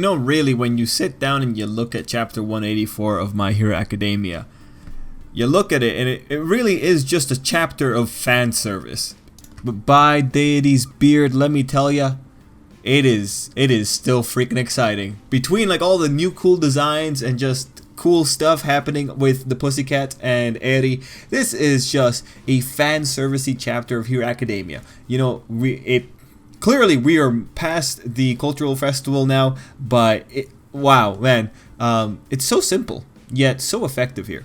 really, when you sit down and you look at chapter 184 of My Hero Academia, you look at it and it really is just a chapter of fan service. But by Deity's beard, let me tell ya, it is still freaking exciting. Between like all the new cool designs and just cool stuff happening with the Pussycat and Eri, this is just a fan servicey chapter of Hero Academia. Clearly we are past the cultural festival now, but wow, man, it's so simple yet so effective here.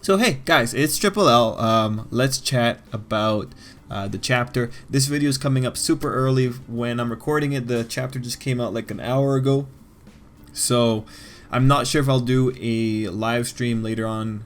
So hey guys, it's Tripl-L. Let's chat about the chapter. This video is coming up super early when I'm recording it. The chapter just came out like an hour ago, so I'm not sure if I'll do a live stream later on,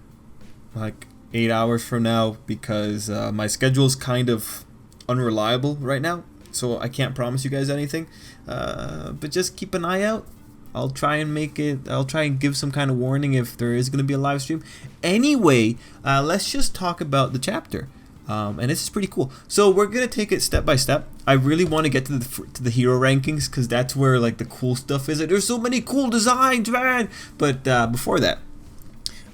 like 8 hours from now, because my schedule is kind of unreliable right now, so I can't promise you guys anything, but just keep an eye out. I'll try and give some kind of warning if there is going to be a live stream. Anyway, let's just talk about the chapter. And this is pretty cool. So we're gonna take it step by step. I really want to get to the hero rankings, because that's where like the cool stuff is. Like, there's so many cool designs, man. But before that,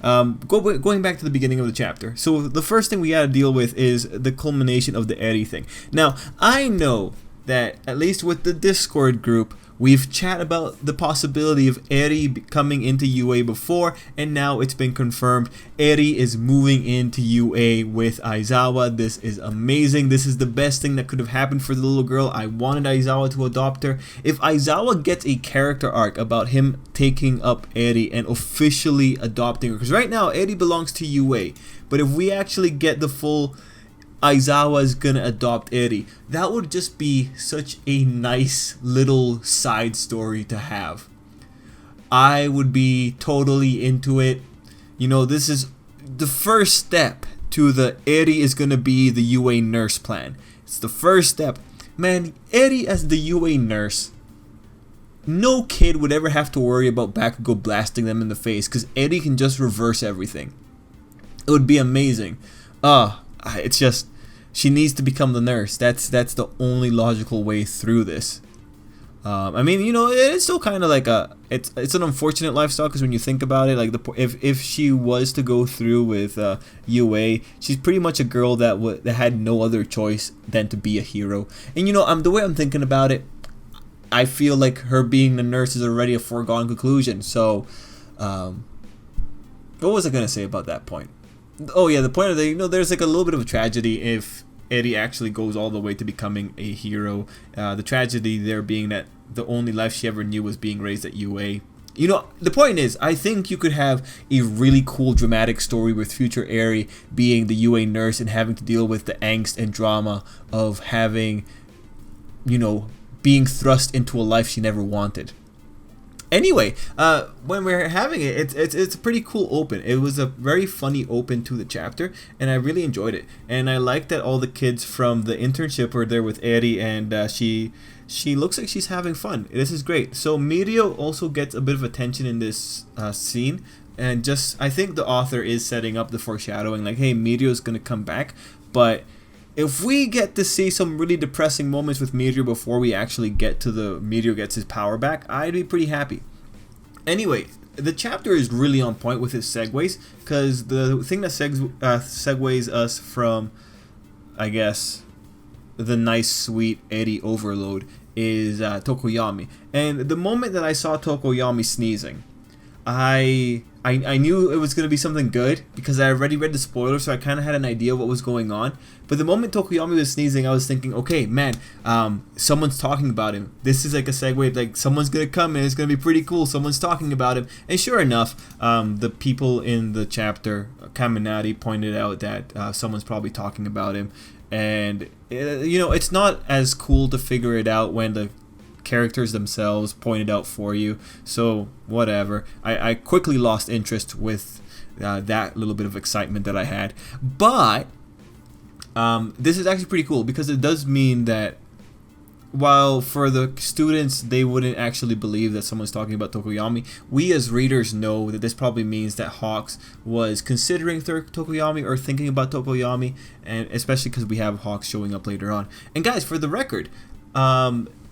going back to the beginning of the chapter. So the first thing we gotta deal with is the culmination of the Eri thing. Now I know that at least with the Discord group, we've chat about the possibility of Eri coming into UA before, and now it's been confirmed. Eri is moving into UA with Aizawa. This is amazing. This is the best thing that could have happened for the little girl. I wanted Aizawa to adopt her. If Aizawa gets a character arc about him taking up Eri and officially adopting her, because right now Eri belongs to UA, but if we actually get the full Aizawa's gonna adopt Eri, that would just be such a nice little side story to have. I would be totally into it. This is the first step to the Eri is gonna be the UA nurse plan. It's the first step. Man, Eri as the UA nurse, no kid would ever have to worry about Bakugo blasting them in the face, because Eri can just reverse everything. It would be amazing. It's just, she needs to become the nurse. That's the only logical way through this. I mean, it's still kind of like it's an unfortunate lifestyle, because when you think about it, like if she was to go through with UA, she's pretty much a girl that had no other choice than to be a hero. And the way I'm thinking about it, I feel like her being the nurse is already a foregone conclusion. So, what was I gonna say about that point? Oh yeah, the point of there's like a little bit of a tragedy if Eri actually goes all the way to becoming a hero. The tragedy there being that the only life she ever knew was being raised at UA. The point is, I think you could have a really cool dramatic story with future Eri being the UA nurse and having to deal with the angst and drama of having, being thrust into a life she never wanted. Anyway, when we're having it, it's a pretty cool open. It was a very funny open to the chapter, and I really enjoyed it. And I like that all the kids from the internship were there with Eri, and she looks like she's having fun. This is great. So Mirio also gets a bit of attention in this scene, and I think the author is setting up the foreshadowing, like, hey, Mirio's gonna come back. But if we get to see some really depressing moments with Mirio before we actually get to the Mirio gets his power back, I'd be pretty happy. Anyway, the chapter is really on point with its segues, because the thing that segues us from, I guess, the nice, sweet Eri overload is Tokoyami. And the moment that I saw Tokoyami sneezing, I knew it was going to be something good, because I already read the spoilers, so I kind of had an idea of what was going on. But the moment Tokoyami was sneezing, I was thinking, okay, man, someone's talking about him. This is like a segue, like someone's going to come and it's going to be pretty cool. Someone's talking about him. And sure enough, the people in the chapter, Kaminari, pointed out that someone's probably talking about him. And, it's not as cool to figure it out when the characters themselves pointed out for you, so whatever. I quickly lost interest with that little bit of excitement that I had, but this is actually pretty cool, because it does mean that while for the students they wouldn't actually believe that someone's talking about Tokoyami, we as readers know that this probably means that Hawks was considering Tokoyami or thinking about Tokoyami, and especially because we have Hawks showing up later on. And guys, for the record,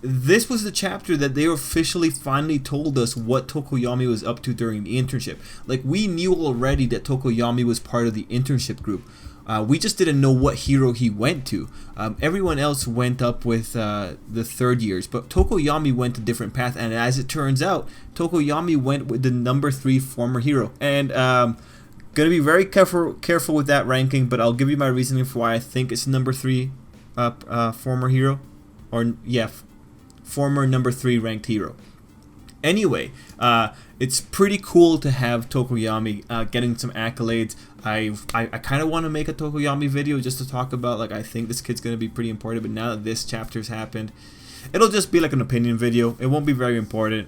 this was the chapter that they officially finally told us what Tokoyami was up to during the internship. Like, we knew already that Tokoyami was part of the internship group. We just didn't know what hero he went to. Everyone else went up with the third years, but Tokoyami went a different path, and as it turns out, Tokoyami went with the number 3 former hero. And gonna be very careful with that ranking, but I'll give you my reasoning for why I think it's number 3 former hero. Or, yeah, former number 3 ranked hero. Anyway, it's pretty cool to have Tokoyami getting some accolades. I kind of want to make a Tokoyami video just to talk about, like, I think this kid's going to be pretty important, but now that this chapter's happened, it'll just be like an opinion video. It won't be very important.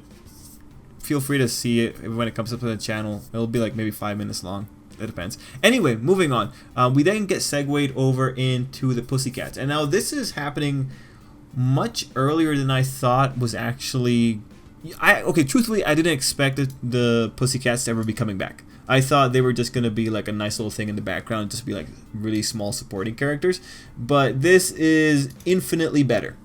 Feel free to see it when it comes up on the channel. It'll be like maybe 5 minutes long. It depends. Anyway, moving on. We then get segued over into the Pussycats. And now this is happening much earlier than I thought was actually... Okay, truthfully, I didn't expect the Pussycats to ever be coming back. I thought they were just going to be like a nice little thing in the background, just be like really small supporting characters. But this is infinitely better.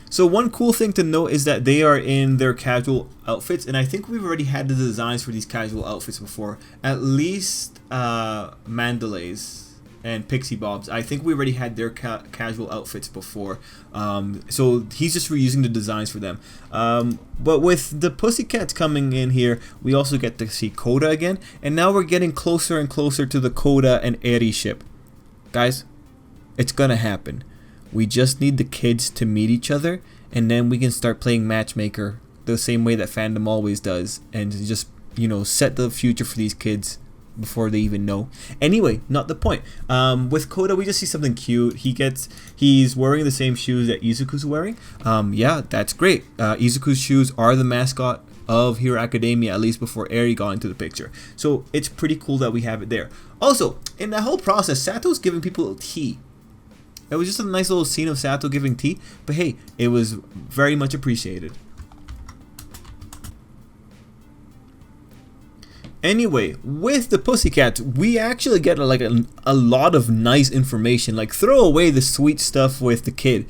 So one cool thing to note is that they are in their casual outfits, and I think we've already had the designs for these casual outfits before. At least Mandalay's and Pixie Bob's. I think we already had their casual outfits before. So he's just reusing the designs for them. But with the Pussycats coming in here, we also get to see Koda again. And now we're getting closer and closer to the Koda and Eri ship. Guys, it's gonna happen. We just need the kids to meet each other, and then we can start playing matchmaker the same way that fandom always does, and just, you know, set the future for these kids before they even know. Anyway, not the point. With Koda, we just see something cute. He's wearing the same shoes that Izuku's wearing. Yeah, that's great. Izuku's shoes are the mascot of Hero Academia, at least before Eri got into the picture. So it's pretty cool that we have it there. Also, in that whole process, Sato's giving people tea. It was just a nice little scene of Sato giving tea, but hey, it was very much appreciated. Anyway, with the Pussycats, we actually get like a lot of nice information. Like, throw away the sweet stuff with the kid.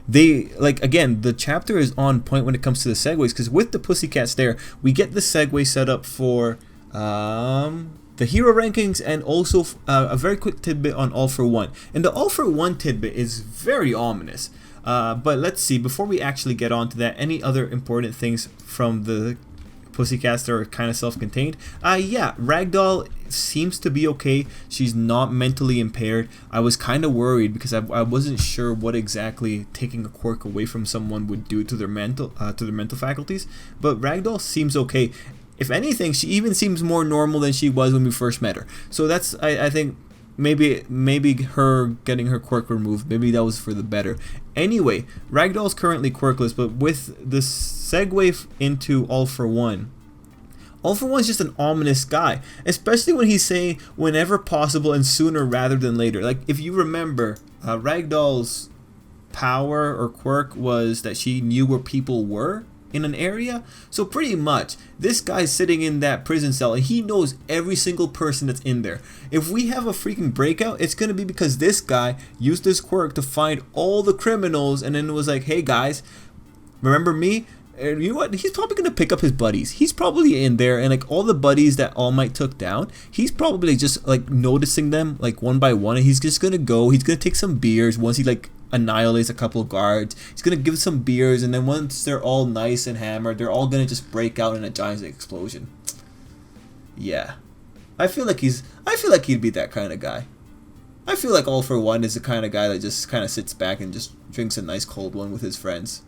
They, like, again, the chapter is on point when it comes to the segues, because with the Pussycats there, we get the segue set up for the hero rankings, and also a very quick tidbit on All For One. And the All For One tidbit is very ominous. But let's see, before we actually get on to that, any other important things from the Pussycats that are kind of self-contained? Yeah, Ragdoll seems to be okay. She's not mentally impaired. I was kind of worried because I wasn't sure what exactly taking a quirk away from someone would do to their mental faculties. But Ragdoll seems okay. If anything, she even seems more normal than she was when we first met her. So that's, I think, maybe her getting her quirk removed, maybe that was for the better. Anyway, Ragdoll's currently quirkless, but with the segue into All For One, All For One's just an ominous guy, especially when he's saying whenever possible and sooner rather than later. Like, if you remember, Ragdoll's power or quirk was that she knew where people were in an area. So pretty much this guy's sitting in that prison cell and he knows every single person that's in there. If we have a freaking breakout, it's gonna be because this guy used this quirk to find all the criminals, and then it was like, hey guys, remember me? And you know what? He's probably gonna pick up his buddies. He's probably in there, and like all the buddies that All Might took down, he's probably just like noticing them like one by one, and he's just gonna go. He's gonna take some beers once he like annihilates a couple of guards. He's gonna give some beers, and then once they're all nice and hammered, they're all gonna just break out in a giant explosion. Yeah, I feel like he'd be that kind of guy. I feel like All For One is the kind of guy that just kind of sits back and just drinks a nice cold one with his friends.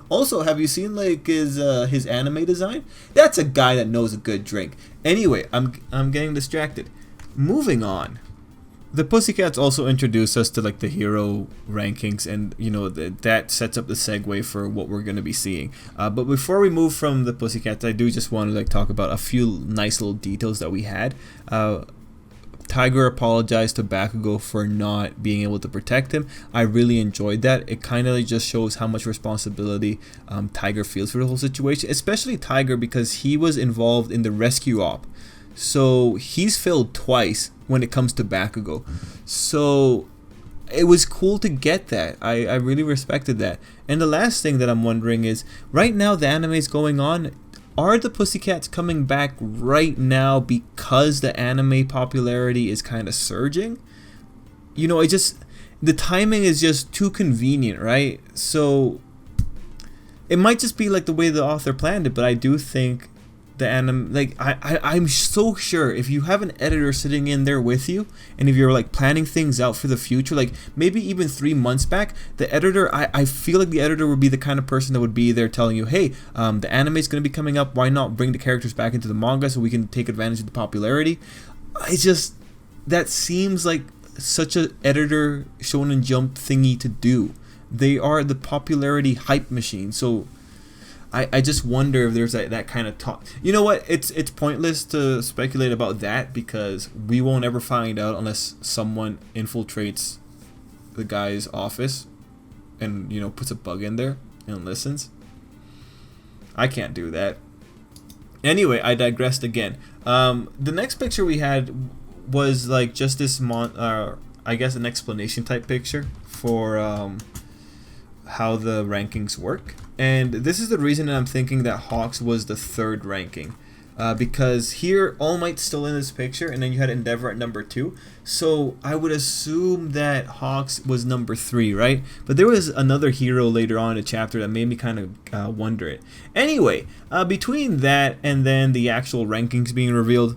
Also, have you seen like his anime design? That's a guy that knows a good drink. Anyway, I'm getting distracted. Moving on. The Pussycats also introduce us to like the hero rankings, and you know that sets up the segue for what we're going to be seeing. But before we move from the Pussycats, I do just want to like talk about a few nice little details that we had. Tiger apologized to Bakugo for not being able to protect him. I really enjoyed that. It kind of just shows how much responsibility Tiger feels for the whole situation, especially Tiger because he was involved in the rescue op. So he's failed twice when it comes to Bakugo. So it was cool to get that. I really respected that. And the last thing that I'm wondering is, right now the anime is going on. Are the Pussycats coming back right now because the anime popularity is kind of surging? You know, the timing is just too convenient, right? So it might just be like the way the author planned it, but I do think the anime, like I'm so sure if you have an editor sitting in there with you, and if you're like planning things out for the future, like maybe even 3 months back, the editor, I feel like the editor would be the kind of person that would be there telling you, hey, the anime is going to be coming up, why not bring the characters back into the manga so we can take advantage of the popularity. That seems like such a editor Shonen Jump thingy to do. They are the popularity hype machine, so I just wonder if there's that kind of talk. You know what? It's pointless to speculate about that because we won't ever find out unless someone infiltrates the guy's office and, you know, puts a bug in there and listens. I can't do that. Anyway, I digressed again. The next picture we had was like just this I guess an explanation type picture for how the rankings work. And this is the reason that I'm thinking that Hawks was the 3rd ranking. Because here, All Might's still in this picture, and then you had Endeavor at number 2. So I would assume that Hawks was number 3, right? But there was another hero later on in the chapter that made me kind of wonder it. Anyway, between that and then the actual rankings being revealed,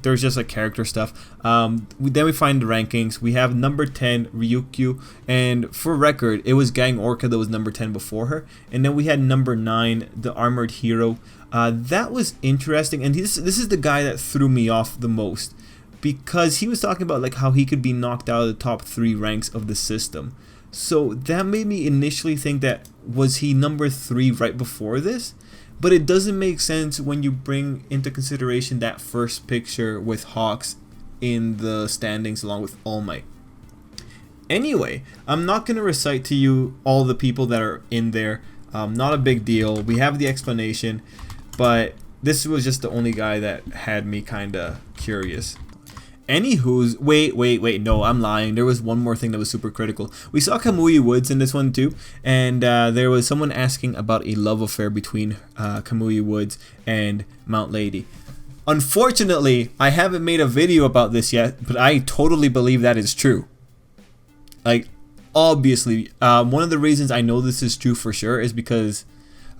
there's just like character stuff. Then we find the rankings. We have number 10 Ryukyu, and for record, it was Gang Orca that was number 10 before her. And then we had number 9, the Armored Hero. That was interesting, and this is the guy that threw me off the most because he was talking about like how he could be knocked out of the top 3 ranks of the system. So that made me initially think that was he number 3 right before this? But it doesn't make sense when you bring into consideration that first picture with Hawks in the standings along with All Might. Anyway, I'm not going to recite to you all the people that are in there. Not a big deal. We have the explanation, but this was just the only guy that had me kind of curious. Anywho's, wait, no, I'm lying. There was one more thing that was super critical. We saw Kamui Woods in this one too, and there was someone asking about a love affair between Kamui Woods and Mount Lady. Unfortunately, I haven't made a video about this yet, but I totally believe that is true. Like, obviously, one of the reasons I know this is true for sure is because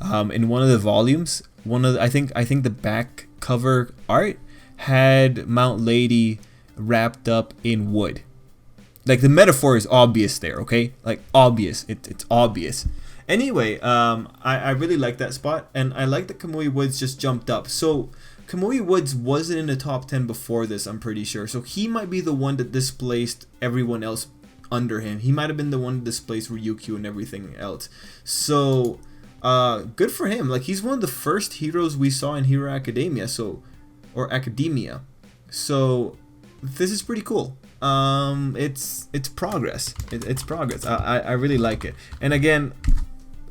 in one of the volumes, I think the back cover art had Mount Lady wrapped up in wood. Like, the metaphor is obvious there, okay? Like, obvious. It's obvious. Anyway, I really like that spot, and I like that Kamui Woods just jumped up. So Kamui Woods wasn't in the top 10 before this, I'm pretty sure. So he might be the one that displaced everyone else under him. He might have been the one that displaced Ryukyu and everything else. So good for him. Like, he's one of the first heroes we saw in Hero Academia. Or Academia. So this is pretty cool. It's progress. It's progress. I really like it. And again,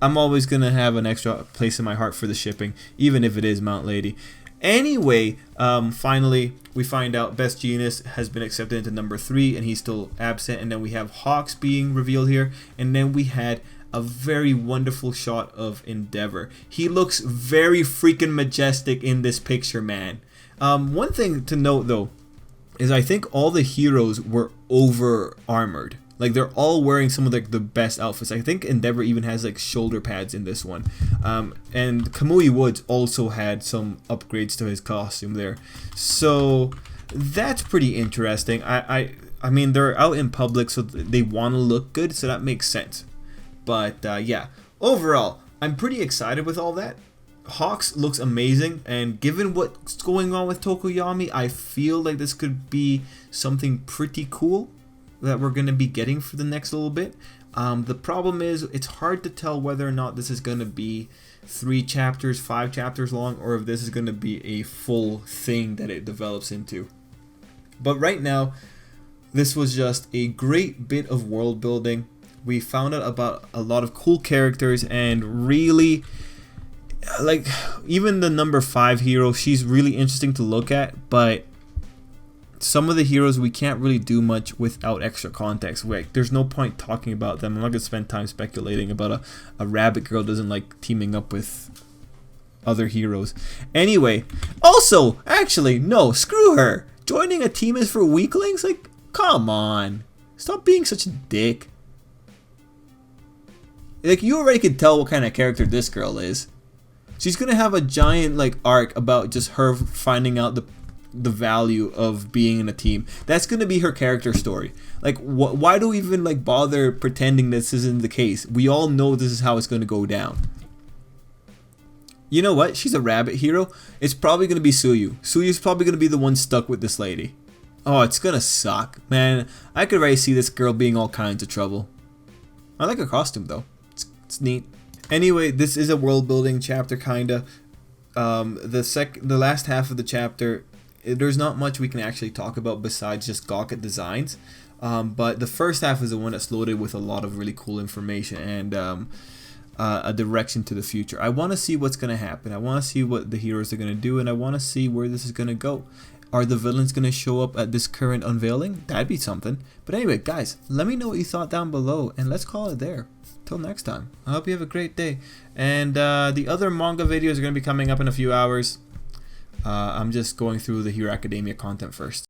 I'm always gonna have an extra place in my heart for the shipping, even if it is Mount Lady. Anyway, finally we find out Best Genius has been accepted into number 3, and he's still absent. And then we have Hawks being revealed here, and then we had a very wonderful shot of Endeavor. He looks very freaking majestic in this picture, man. One thing to note though is I think all the heroes were over armored. Like, they're all wearing some of the best outfits. I think Endeavor even has like shoulder pads in this one. And Kamui Woods also had some upgrades to his costume there. So that's pretty interesting. I mean, they're out in public, so they want to look good, so that makes sense. But yeah, overall, I'm pretty excited with all that. Hawks looks amazing, and given what's going on with Tokoyami, I feel like this could be something pretty cool that we're going to be getting for the next little bit. The problem is, it's hard to tell whether or not this is going to be 3 chapters, 5 chapters long, or if this is going to be a full thing that it develops into. But right now, this was just a great bit of world building. We found out about a lot of cool characters, and really, like, even the number 5 hero, she's really interesting to look at, but some of the heroes we can't really do much without extra context. Like, there's no point talking about them. I'm not gonna spend time speculating about a rabbit girl doesn't like teaming up with other heroes. Anyway, also, actually, no, screw her. Joining a team is for weaklings? Like, come on. Stop being such a dick. Like, you already can tell what kind of character this girl is. She's gonna have a giant like arc about just her finding out the value of being in a team. That's gonna be her character story. Like, why do we even like bother pretending this isn't the case? We all know this is how it's gonna go down. You know what? She's a rabbit hero. It's probably gonna be Suyu. Suyu's probably gonna be the one stuck with this lady. Oh, it's gonna suck, man. I could already see this girl being all kinds of trouble. I like her costume though. It's neat. Anyway, this is a world building chapter kinda. The last half of the chapter, there's not much we can actually talk about besides just gawk at designs. But the first half is the one that's loaded with a lot of really cool information and a direction to the future. I want to see what's going to happen. I want to see what the heroes are going to do, and I want to see where this is going to go. Are the villains going to show up at this current unveiling? That'd be something. But anyway, guys, let me know what you thought down below, and let's call it there. Till next time. I hope you have a great day. And the other manga videos are going to be coming up in a few hours. I'm just going through the Hero Academia content first.